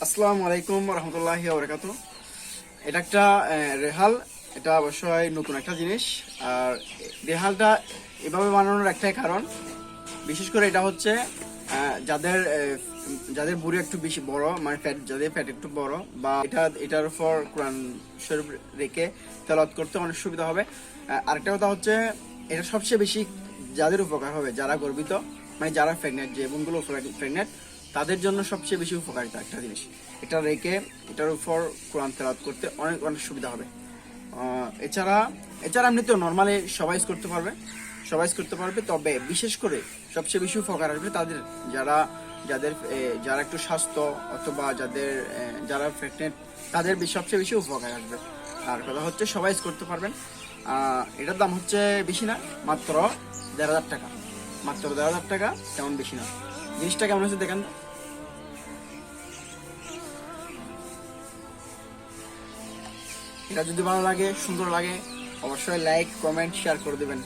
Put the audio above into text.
আসসালামু আলাইকুম রহমতুল্লাহি ওয়া বারাকাতুহু। এটা একটা রেহাল। এটা অবশ্যই নতুন একটা জিনিস। আর রেহালটা এভাবে বানানোর একটাই কারণ, বিশেষ করে এটা হচ্ছে যাদের যাদের বুড়ি একটু বেশি বড়, মানে যাদের পেট একটু বড়, বা এটার উপর কোরআন শরীফ রেখে তেলাওয়াত করতে অনেক সুবিধা হবে। আরেকটা কথা হচ্ছে, এটা সবচেয়ে বেশি যাদের উপকার হবে, যারা গর্ভিত, মানে যারা প্রেগনেন্ট, যে বোনগুলো প্রেগনেন্ট, তাদের জন্য সবচেয়ে বেশি উপকারিতা একটা জিনিস। এটা রেখে এটার উপর কোরআন তেলাওয়াত করতে অনেক অনেক সুবিধা হবে। এছাড়া এছাড়া এমনিতেও নর্মালি সবাই ইউজ করতে পারবে, তবে বিশেষ করে সবচেয়ে বেশি উপকার আসবে তাদের, যারা একটু স্বাস্থ্য, অথবা যারা প্রেগনেন্ট, তাদের সবচেয়ে বেশি উপকার আসবে। আর কথা হচ্ছে সবাই ইউজ করতে পারবেন। এটার দাম হচ্ছে বেশি না, মাত্র ১,৫০০ টাকা। মাত্র ১,৫০০ টাকা, তেমন বেশি না। জিনিসটা কেমন হচ্ছে দেখেন। এটা যদি ভালো লাগে, সুন্দর লাগে, অবশ্যই লাইক, কমেন্ট, শেয়ার করে দেবেন।